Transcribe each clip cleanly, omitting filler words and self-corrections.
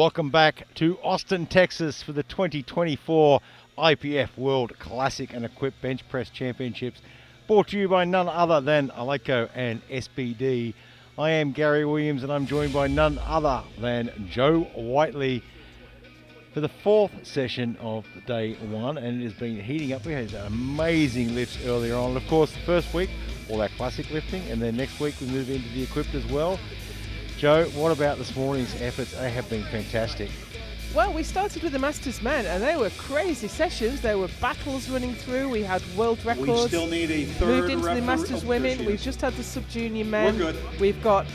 Welcome back to Austin, Texas for the 2024 IPF World Classic and Equip Bench Press Championships, brought to you by none other than Aleco and SBD. I am Gary Williams and I'm joined by none other than Joe Whiteley for the fourth session of day one, and it has been heating up. We had amazing lifts earlier on. Of course, the first week, all our classic lifting, and then next week we move into the equipped as well. Joe, what about this morning's efforts? They have been fantastic. Well, we started with the Masters men, and they were crazy sessions. There were battles running through. We had world records. We still need a third. Moved into the Masters women. We've just had the sub-junior men. We're good. We've got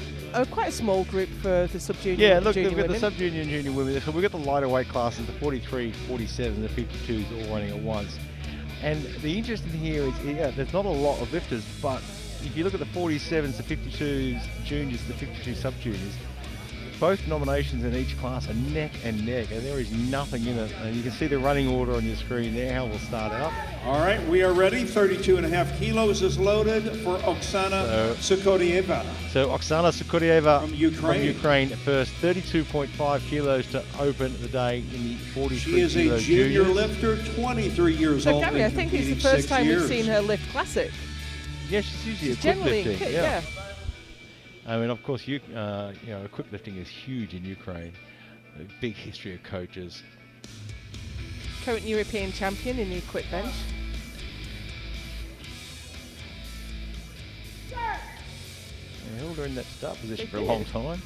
quite a small group for the sub-junior. Yeah, look, junior we've got women. the sub-junior and junior women. So we've got the lighter weight classes, the 43, 47, the 52s all running at once. And the interesting thing here is, yeah, there's not a lot of lifters, but if you look at the 47s, the 52s juniors, the 52 sub-juniors, both nominations in each class are neck and neck, and there is nothing in it. And you can see the running order on your screen there, how we'll start out. All right, we are ready. 32.5 kilos is loaded for Oksana Sukhodieva. So Oksana Sukhodieva From Ukraine. first, 32.5 kilos to open the day in the 43 She is a junior lifter, 23 years So, old. Gary, I think it's the first time we've seen her lift classic. Yeah, she's usually equip Generally, lifting. yeah. I mean, of course, equip lifting is huge in Ukraine. A big history of coaches. Current European champion in the equip bench. They held her in that start position for a long time.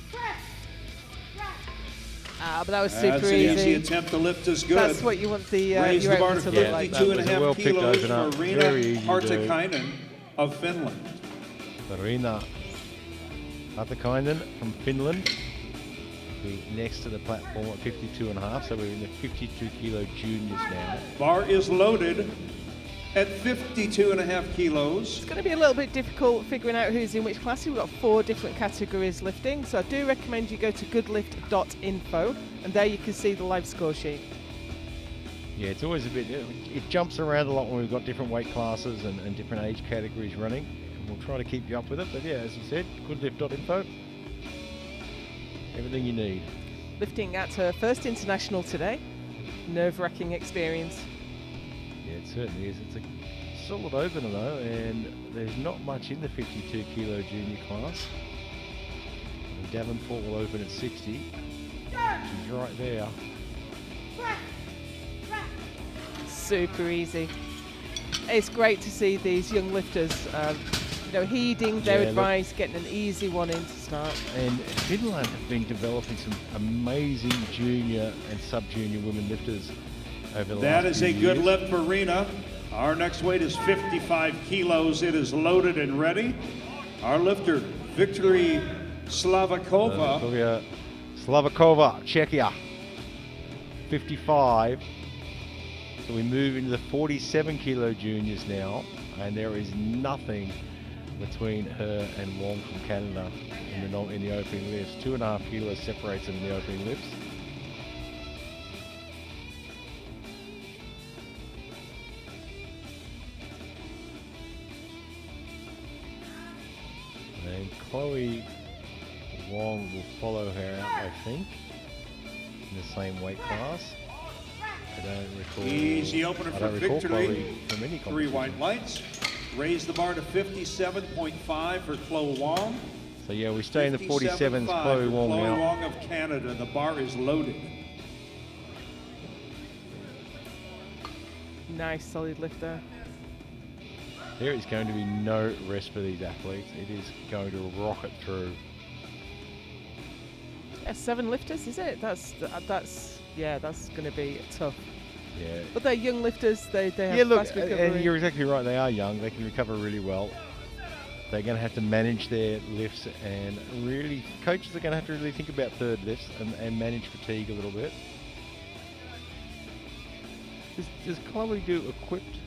But that was That's super an easy easy. attempt. The lift is good. That's what you want the Raise your the bar opener to to look like. 52.5 well picked kilos open for up. Very easy Rina to do. Hartikainen of Finland. Rina Hartikainen from Finland. Be next to the platform at 52.5, so we're in the 52 kilo juniors now. Bar is loaded at 52.5 kilos. It's going to be a little bit difficult figuring out who's in which class. We've got 4 different categories lifting, so I do recommend you go to goodlift.info, and there you can see the live score sheet. Yeah, it's always a bit, it jumps around a lot when we've got different weight classes and different age categories running. And we'll try to keep you up with it, but yeah, as you said, goodlift.info. Everything you need. Lifting at her first international today. Nerve-wracking experience. Yeah, it certainly is. It's a solid opener though, and there's not much in the 52 kilo junior class. And Davenport will open at 60. She's right there. Super easy. It's great to see these young lifters, heeding their advice, getting an easy one in to start. And Finland have been developing some amazing junior and sub-junior women lifters over the last That is few a good years. lift for Rina. Our next weight is 55 kilos. It is loaded and ready. Our lifter, Victory Slavakova. Slavakova, Czechia, 55. So we move into the 47 kilo juniors now, and there is nothing between her and Wong from Canada in the opening lifts. 2.5 kilos separates them in the opening lifts. And Chloe Wong will follow her out, I think, in the same weight class. I don't recall. Easy opener for Victory. Chloe from any 3 competition. white lights. Raise the bar to 57.5 for Chloe Wong. So yeah, we stay in the 47s. 57.5 Chloe for Wong Chloe now. Wong of Canada. The bar is loaded. Nice, solid lift there. There is going to be no rest for these athletes. It is going to rocket through. Yeah, 7 lifters, is it? That's going to be tough. Yeah. But they're young lifters. They have Yeah, look, fast recovery. and you're exactly right. They are young. They can recover really well. They're going to have to manage their lifts, and really, coaches are going to have to really think about third lifts and manage fatigue a little bit. Does Chloe do equipped?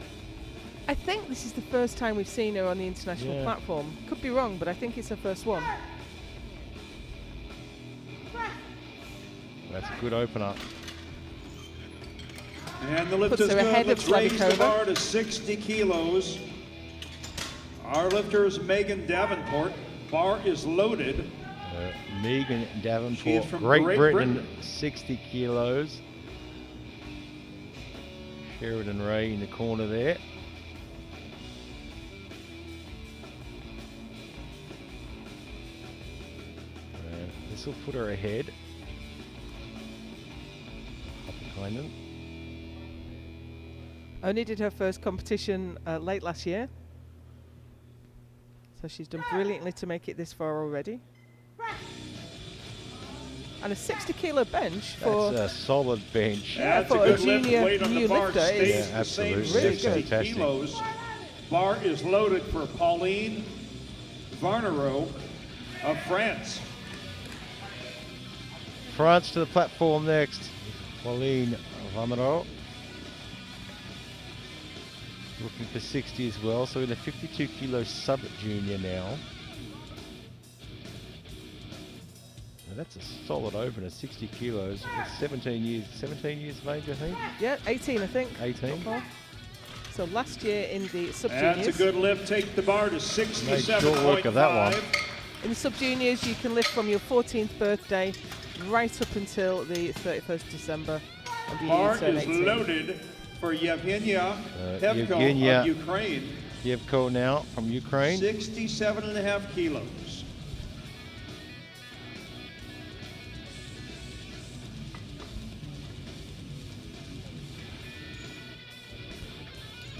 I think this is the first time we've seen her on the international Yeah. platform. Could be wrong, but I think it's her first one. That's a good opener. And the lift Puts is her good. ahead of Let's raise the Slavakova. bar to 60 kilos. Our lifter is Megan Davenport. Bar is loaded. Megan She is Davenport, from Great Great Britain, Britain. 60 kilos. Sheridan Ray in the corner there. This will put her ahead. Hopper-Kynan. Only did her first competition late last year. So she's done brilliantly to make it this far already. And a 60-kilo bench for That's a solid bench. That's for a a good lift. junior Weight on new the bar lifter stays Yeah, the same, absolutely. Really 60 good. Fantastic. kilos. Bar is loaded for Pauline Varnero of France. France to the platform next. Pauline Vanero. Looking for 60 as well. So in a 52 kilo sub junior now. Now that's a solid opener, 60 kilos. It's 17 years of age, I think. yeah, 18 I think. 18. So last year in the That's sub-juniors. a good lift. Take the bar to Made short work of that one. 67.5. In the sub-juniors you can lift from your 14th birthday right up until the 31st December. And you Bar turn is 18. loaded for Yevgenia Pevko Yevgenia. of Ukraine. Yevko now from Ukraine. 67.5 kilos.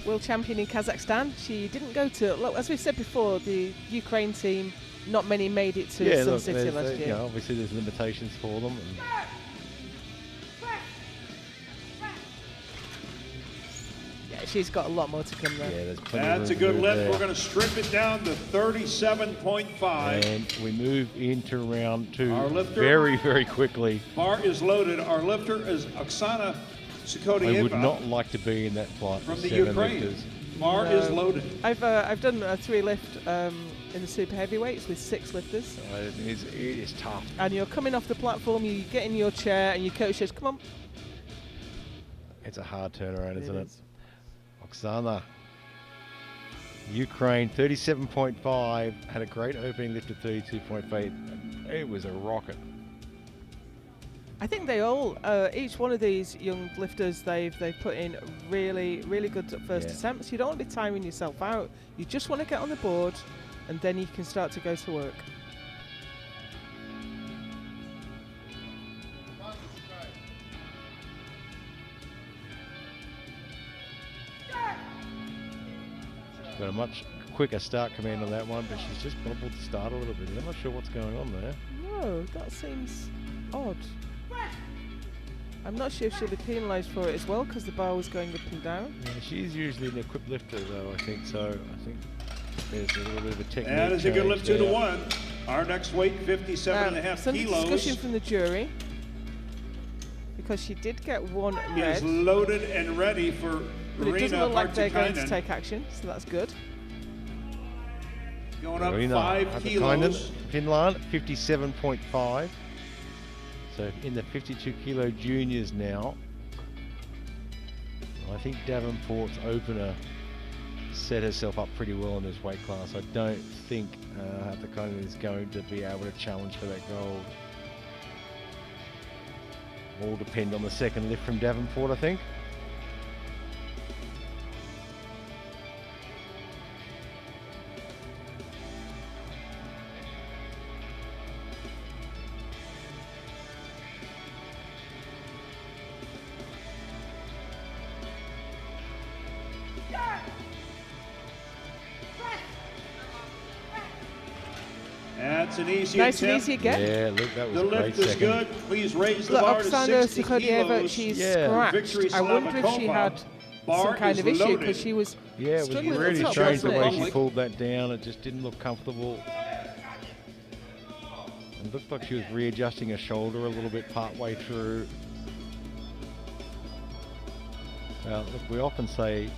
World champion in Kazakhstan. She didn't go to, look, as we said before, the Ukraine team, not many made it to Sun look, City there's, last year. you know, obviously there's limitations for them. And Yeah, she's got a lot more to come there. yeah, there's plenty That's a of room good to lift. move We're there. going to strip it down to 37.5. And we move into round two Our lifter- very, very quickly. Bar is loaded. Our lifter is Oksana I Sikodieva would not like to be in that flight from for the 7 Ukraine. lifters. Bar is loaded. I've done a 3 lift in the super heavyweights with 6 lifters. It is tough. And you're coming off the platform, you get in your chair, and your coach says, "Come on." It's a hard turnaround, isn't it? is. Oksana, Ukraine, 37.5, had a great opening lift of 32.8. It was a rocket. I think they all, each one of these young lifters, they've put in really, really good first Yeah. attempts. You don't want to be tiring yourself out. You just want to get on the board, and then you can start to go to work. Got a much quicker start command on that one, but she's just bobbled the start a little bit. I'm not sure what's going on there. No, that seems odd. I'm not sure if she'll be penalised for it as well, because the bar was going up and down. Yeah, she's usually an equipped lifter, though, I think so. I think there's a little bit of a technique. That is a good change lift, 2 to there. 1. Our next weight, 57.5 Some kilos. discussion from the jury, because she did get 1 red, Is loaded and ready for but it doesn't Irina look like they're going to Hartikainen. take action, so that's good. Going up Irina 5 Hartikainen, kilos. Finland, 57.5. So in the 52 kilo juniors now. I think Davenport's opener set herself up pretty well in this weight class. I don't think Hartikainen is going to be able to challenge for that gold. All depend on the second lift from Davenport, I think. That's an easy Nice and attempt. easy again. Yeah, look, that was The a great lift is second. good. Please raise the Look, bar to Oksana 60 Sikodieva, kilos. she's Yeah. Victory scratched. I wonder if she Slavakova. had Bar some kind is of issue, loaded. because she was Yeah, it was struggling at really the top, strange the wasn't way it? she pulled that down. It just didn't look comfortable. It looked like she was readjusting her shoulder a little bit part way through. Look, we often say,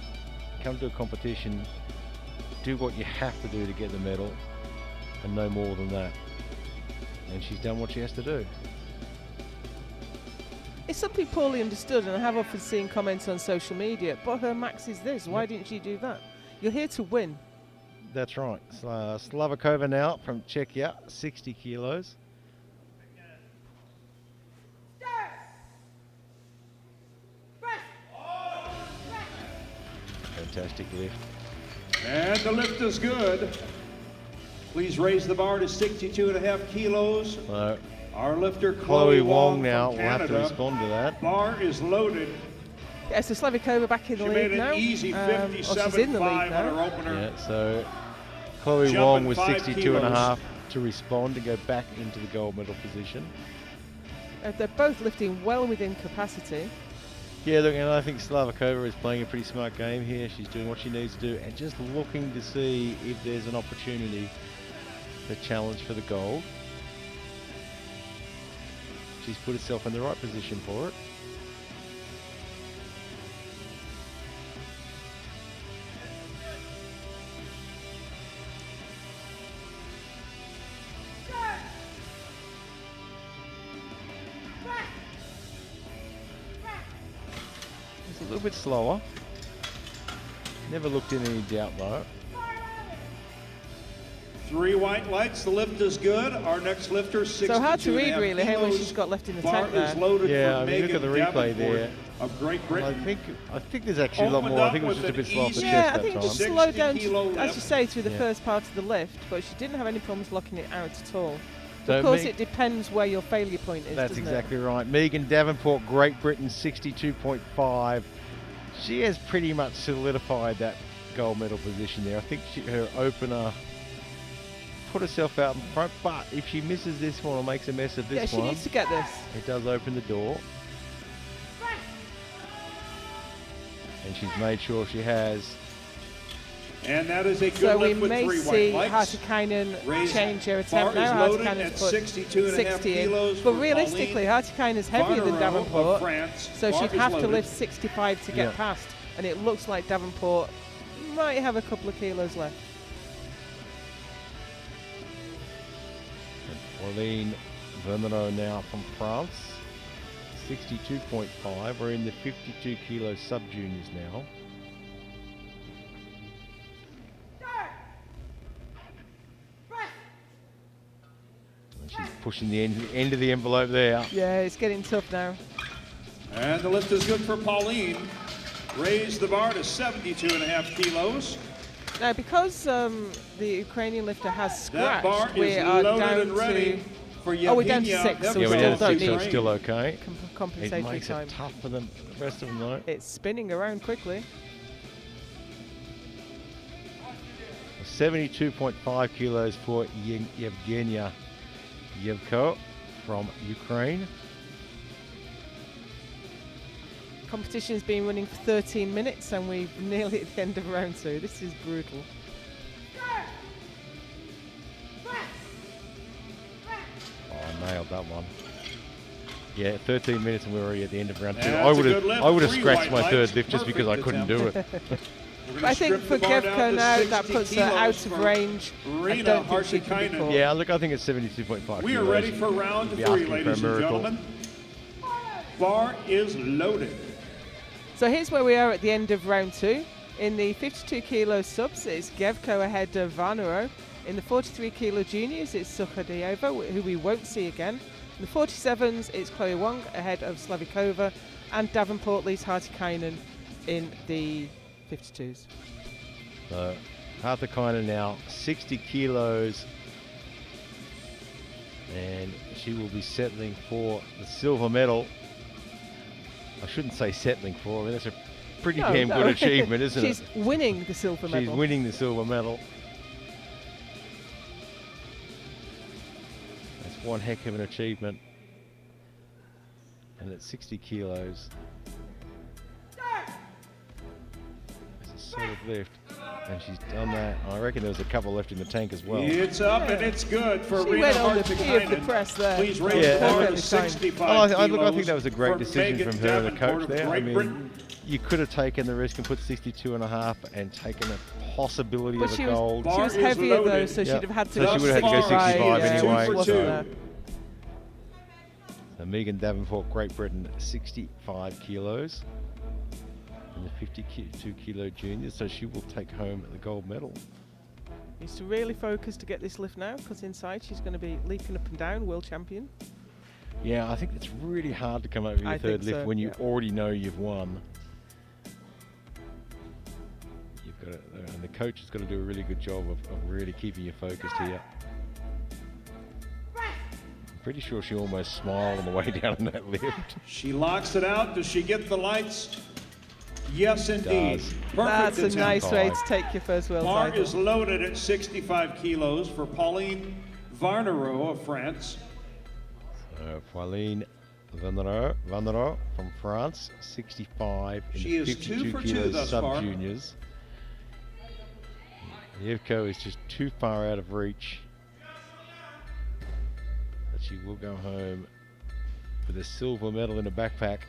come to a competition, do what you have to do to get the medal, and no more than that. And she's done what she has to do. It's something poorly understood, and I have often seen comments on social media, but her max is this, why didn't she do that? You're here to win. That's right. Slavakova now from Czechia, 60 kilos. fantastic lift. And the lift is good. Please raise the bar to 62.5 kilos. So Our lifter, Chloe Wong from now will have to Canada. respond to that. Bar is loaded. Yeah, so Slavikova back in the She lead made an now. easy Or she's in the 57.5 lead on her now. opener. Yeah, so Chloe Jumping Wong with 5 62.5 to respond to go back into the gold medal position. They're both lifting well within capacity. Yeah, look, and I think Slavikova is playing a pretty smart game here. She's doing what she needs to do and just looking to see if there's an opportunity to challenge for the gold. She's put herself in the right position for it. It's a little bit slower. Never looked in any doubt though. 3 white lights. The lift is good. Our next lifter, 62.5 So hard to read really how much kilos. she's got left in the Bar tank is there. loaded Yeah, for I mean, look at the Megan replay Davenport there. of Great I Britain. think there's actually a lot Opened more. I up think it was with just a bit an slow off the easy- Yeah, chest I that think time. just 60 slowed down, kilo as you left. say, through the Yeah. first part of the lift, but she didn't have any problems locking it out at all. So Of course, Me- it depends where your failure point is, That's doesn't exactly right. Megan Davenport, Great Britain, 62.5. She has pretty much solidified that gold medal position there. I think her opener put herself out in front, but if she misses this one or makes a mess of it? Yeah, this she one, needs to get this. it does open the door. And she's made sure she has. And that is a good So we lift with may 3 see white lights. Hartikainen Raise- change her bar attempt is now. loaded Hartikainen's at put 62.5 60 in. kilos But for realistically, Pauline Hartikainen's heavier than Varnero of Davenport, France. so Bar she'd is have to loaded. lift 65 to get Yeah. past. And it looks like Davenport might have a couple of kilos left. Pauline Varnero now from France, 62.5. We're in the 52 kilo sub juniors now. And she's pushing the end of the envelope there. Yeah, it's getting tough now. And the lift is good for Pauline. Raise the bar to 72.5 kilos. Now, because the Ukrainian lifter has That scratched, bar we is are loaded down and ready to for we're down to Yevgenia 6, so Yeah, we we're still down to don't 6, so need it's still okay. It compensatory makes time. it tough for the rest of them though. It's spinning around quickly. 72.5 kilos for Yevgenia Yevko from Ukraine. Competition's been running for 13 minutes and we're nearly at the end of round 2. This is brutal. Oh, I nailed that one. Yeah, 13 minutes and we're already at the end of round 2. Yeah, I it's a would good lift. have I would have 3 scratched white my third lights. lift just because I Perfect couldn't do it. We're But gonna I think strip for the bar down Gevko to now, that 60 puts her out kilos of from range. I Rena don't think she can be Hartikainen. caught. Yeah, look, I think it's 72.5 We are kilos. ready for round You'd be 3, asking for a ladies and miracle. gentlemen. Bar is loaded. So here's where we are at the end of round 2. In the 52 kilo subs, it's Gevko ahead of Varnero. In the 43 kilo juniors, it's Sukhadeva, who we won't see again. In the 47s, it's Chloe Wong ahead of Slavikova, and Davenport leads Hartikainen in the 52s. So, Hartikainen now 60 kilos. And she will be settling for the silver medal. I shouldn't say settling for, I mean, that's a pretty damn good achievement, isn't She's it? winning the silver medal. She's winning the silver medal. That's one heck of an achievement. And at 60 kilos, it's a solid lift. And she's done that. I reckon there was a couple left in the tank as well. It's up and it's good for She Rena went on the P of the Hartikainen. press there. Please raise Yeah, the bar I to mean- 65 Oh, I kilos think that was a great for decision Megan from her and the Davenport coach of there. I Great mean, Britain. you could have taken the risk and put 62.5 and taken a possibility But of she a was, gold. she was Bar is heavier though, loaded. so Yep. she'd have had to So she would have had to go 65 yeah, anyway. wasn't Two for there? So Megan Davenport, Great Britain, 65 kilos in the 52 kilo juniors, so she will take home the gold medal. Needs to really focus to get this lift now, because inside she's going to be leaping up and down, world champion. Yeah, I think it's really hard to come over your I third think lift so, when you yeah. already know you've won. you've got to, and the coach has got to do a really good job of really keeping you focused here. I'm pretty sure she almost smiled on the way down in that lift. She locks it out. Does she get the lights? Yes, indeed. Perfect That's a attempt. nice way to take your first world Bar title. is loaded at 65 kilos for Pauline Varnero of France. Pauline Varnero from France, 65 in She the is 52 2 for 2 kilos thus far. sub-juniors. Yevko is just too far out of reach. But she will go home with a silver medal in a backpack.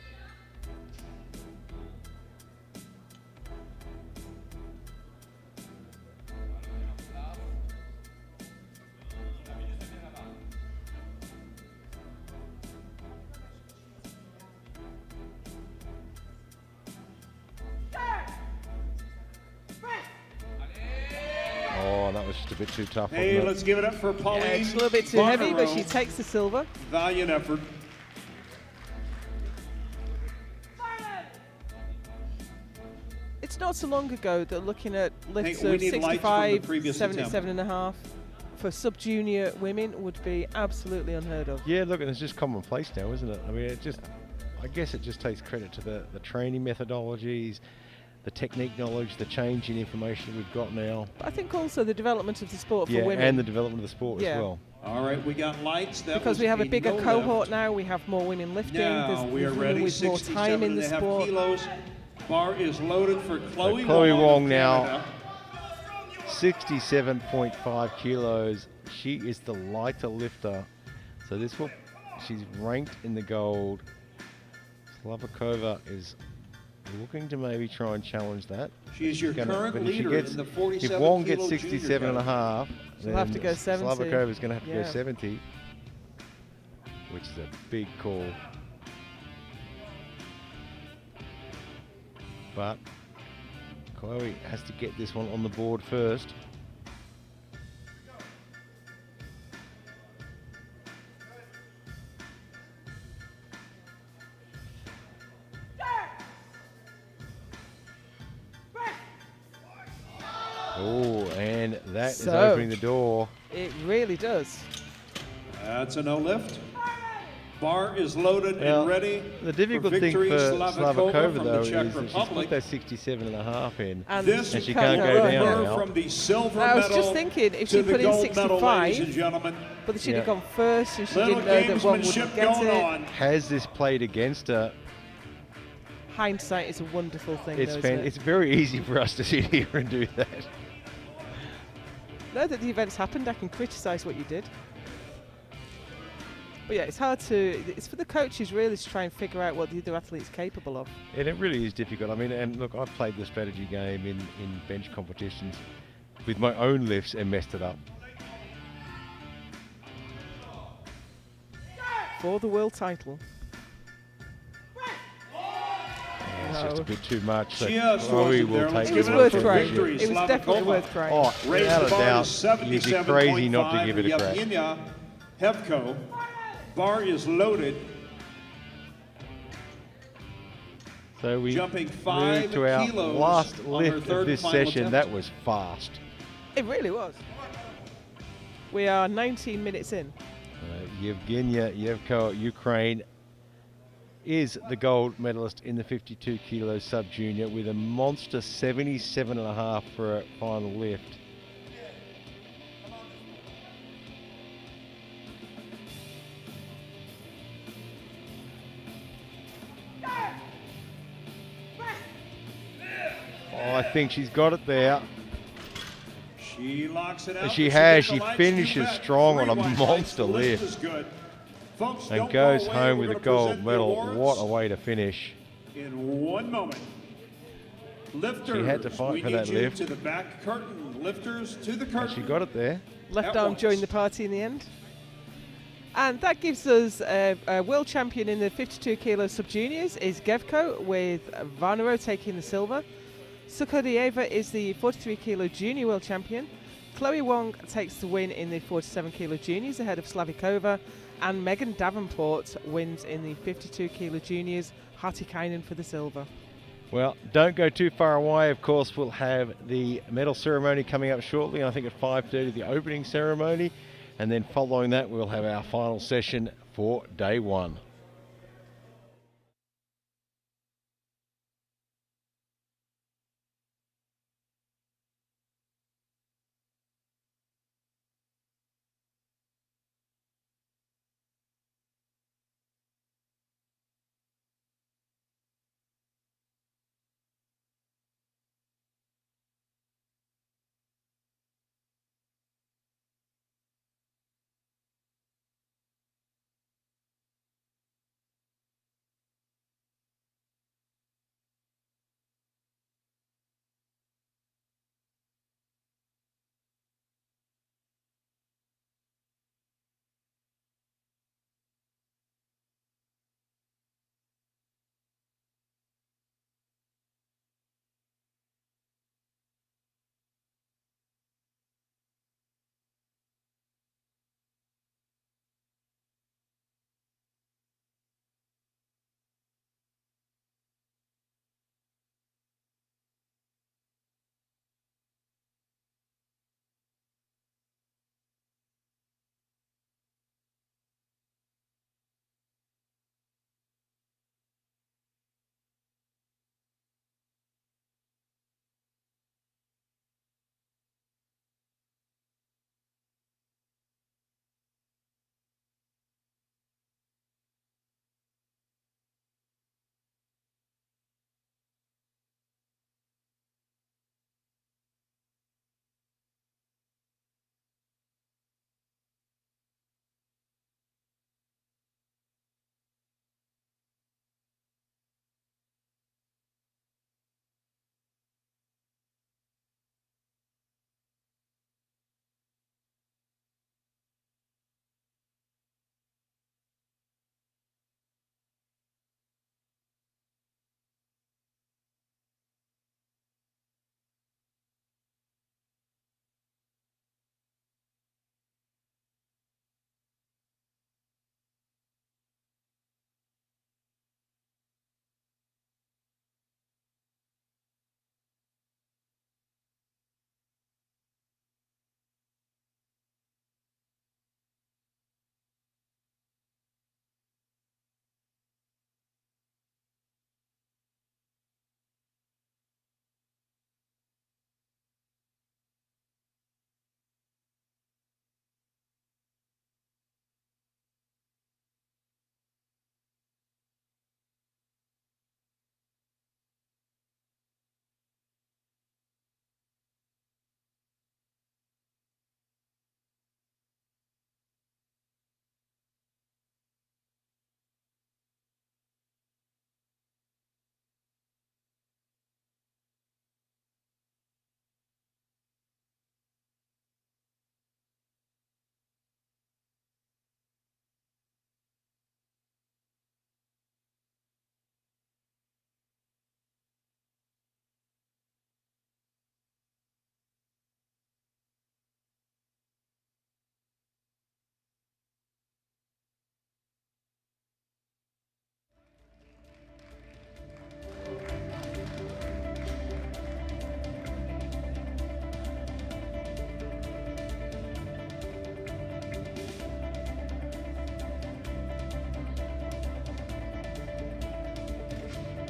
Oh, that was just a bit too tough. Hey, wasn't it? let's give it up for Pauline. Yeah, it's a little bit too heavy, but Varnero. she takes the silver. Valiant effort. It's not so long ago that looking at lifts we of need lights from the 65, previous 77 and a half for sub-junior women would be absolutely unheard of. Yeah, look, and it's just commonplace now, isn't it? I mean, I guess it just takes credit to the training methodologies, the technique knowledge, the change in information we've got now. But I think also the development of the sport for Yeah, women. and the development of the sport Yeah. as well. All right, we got lights. That because was we have a bigger no cohort lift. now, we have more women lifting, Now we are there's women ready. with more time in the 67.5 sport. kilos. Bar is loaded for Chloe, Chloe Wong of now. Canada. 67.5 kilos. She is the lighter lifter. So she's ranked in the gold. Slavakova is looking to maybe try and challenge that. She is your current but if she leader gets, in the 47 if Wong kilo gets junior 67 and a half, She'll have to go 70. Slavakova's going to have to Yeah. go 70, which is a big call. But Chloe has to get this one on the board first. Oh, and that is So- opening the door. It really does. That's a no lift. Bar is loaded Well, and ready. The difficult for thing for victory. Slavakova, from though, the Czech is that she's Republic. put that 67 and a half in. And This And she can't can't go go down her now. from the silver I was medal just thinking, if to she the put in gold medal, ladies 65, and gentlemen. but she'd have Yeah. gone first and she Little didn't know that one gamesmanship wouldn't get going it. on. Has this played against her? Hindsight is a wonderful thing, It's though, isn't it? it's very easy for us to sit here and do that. Now that the event's happened, I can criticise what you did. But yeah, it's hard to. It's for the coaches really to try and figure out what the other athlete's capable of. And it really is difficult. I mean, and look, I've played the strategy game in bench competitions with my own lifts and messed it up. For the world title. Yeah, it's just a bit too much. So Just Chloe wasn't will there. take Let's It give was it one up worth for for trying. victory. It was definitely Slavakova. worth trying. Oh, Raised without the a bar doubt, to you'd be crazy not to 77.5 give it a crack. Yevgenia Hevko. Bar is loaded. So we Jumping move 5 to our kilos last on her lift third of this and final session. attempt. That was fast. It really was. We are 19 minutes in. Yevgenia Yevko, Ukraine, is the gold medalist in the 52 kilo sub-junior with a monster 77 and a half for a final lift. Oh, I think she's got it there. She locks it out. She Does has. get the She lights? finishes You bet. strong on a 3 white monster lights. The lift. is good. Folks, And don't goes go away. home We're with a gonna gold present the medal. awards What a way to finish. in 1 moment. Lifters, She had to fight we for need that you lift. to the back curtain. Lifters to the And curtain. she got it there. Left At arm once. joined the party in the end. And that gives us a world champion in the 52 kilo sub-juniors is Gevko, with Varnero taking the silver. Sukhodieva is the 43 kilo junior world champion. Chloe Wong takes the win in the 47 kilo juniors ahead of Slavikova. And Megan Davenport wins in the 52 kilo juniors. Hartikainen for the silver. Well, don't go too far away. Of course, we'll have the medal ceremony coming up shortly. I think at 5:30, the opening ceremony. And then following that, we'll have our final session for day one.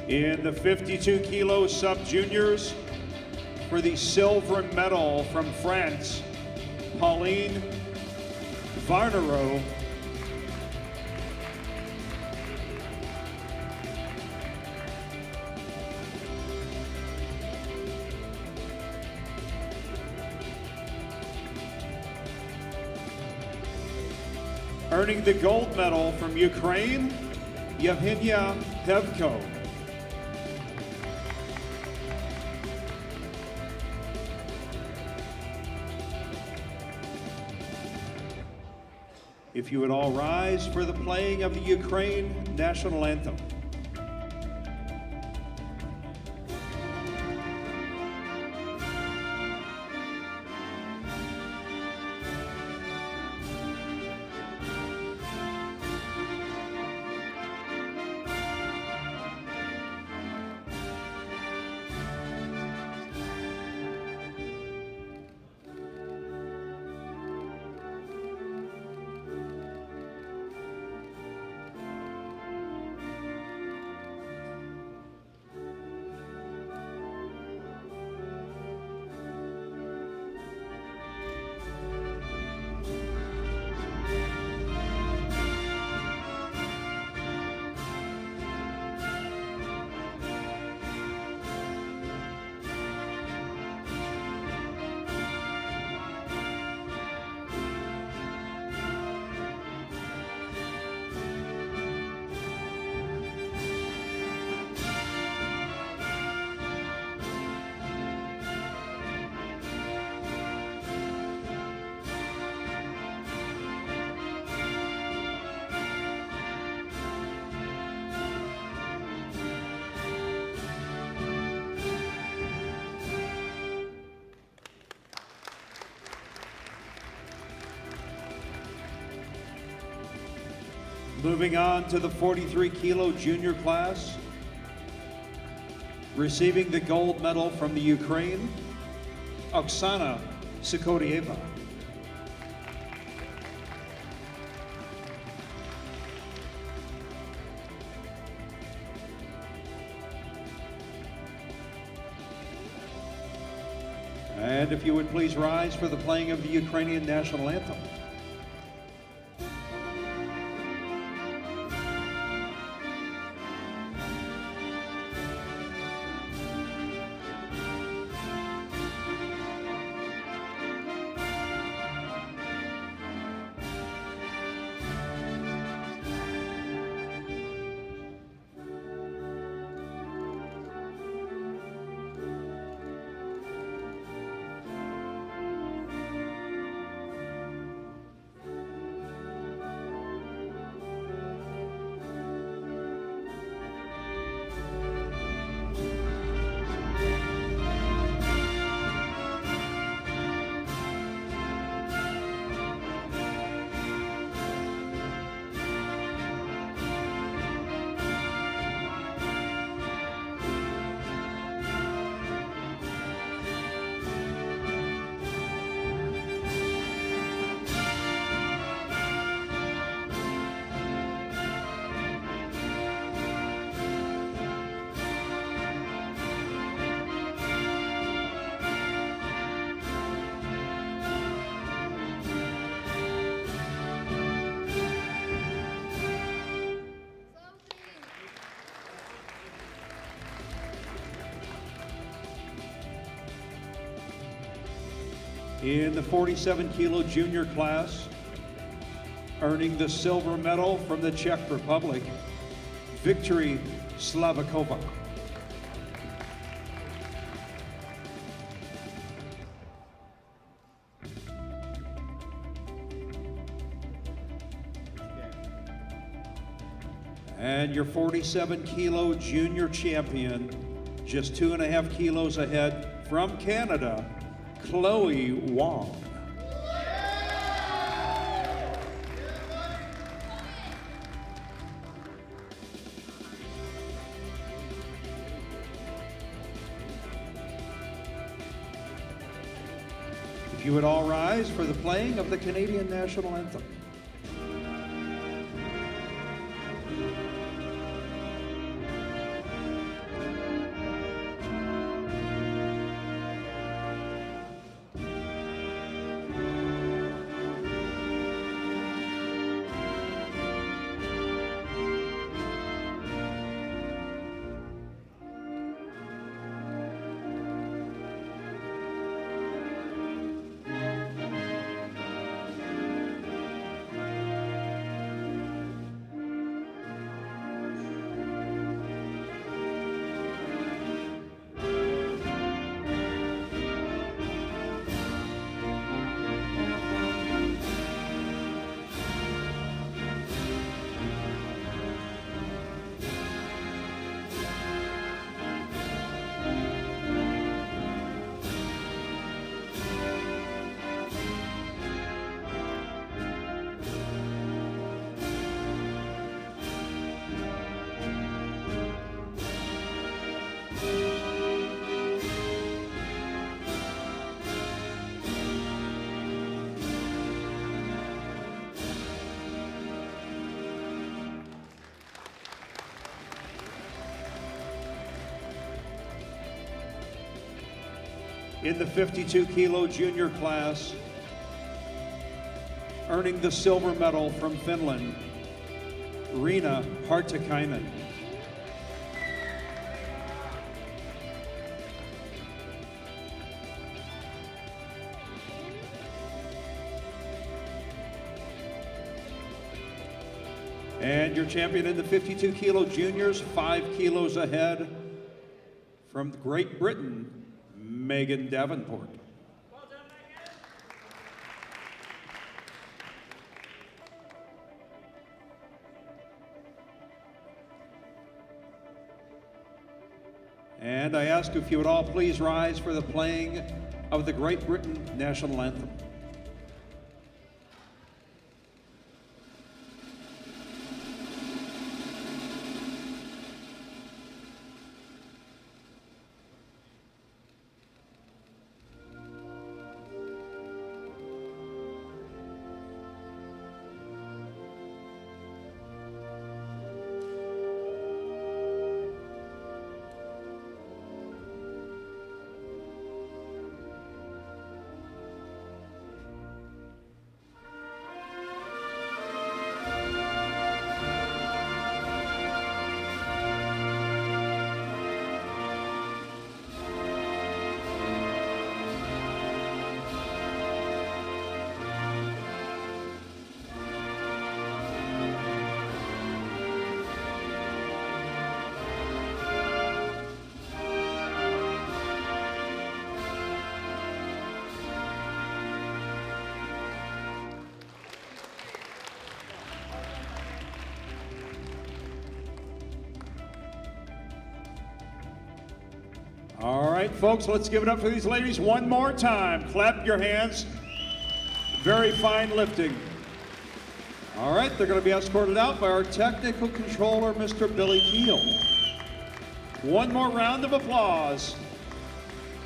In the 52 kilo sub-juniors, for the silver medal from France, Pauline Varnero. Earning the gold medal from Ukraine, Yevgenia Pevko. If you would all rise for the playing of the Ukraine national anthem. Moving on to the 43 kilo junior class. Receiving the gold medal from the Ukraine, Oksana Sikodieva. And if you would please rise for the playing of the Ukrainian national anthem. In the 47 kilo junior class, earning the silver medal from the Czech Republic, Victory Slavakova. And your 47 kilo junior champion, just 2.5 kilos ahead from Canada, Chloe Wong. If you would all rise for the playing of the Canadian national anthem. In the 52 kilo junior class, earning the silver medal from Finland, Riina Hartikainen. And your champion in the 52 kilo juniors, 5 kilos ahead from Great Britain, Megan Davenport. And I ask if you would all please rise for the playing of the Great Britain national anthem. All right, folks, let's give it up for these ladies one more time. Clap your hands. Very fine lifting. All right, they're going to be escorted out by our technical controller, Mr. Billy Keel. One more round of applause.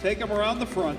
Take them around the front.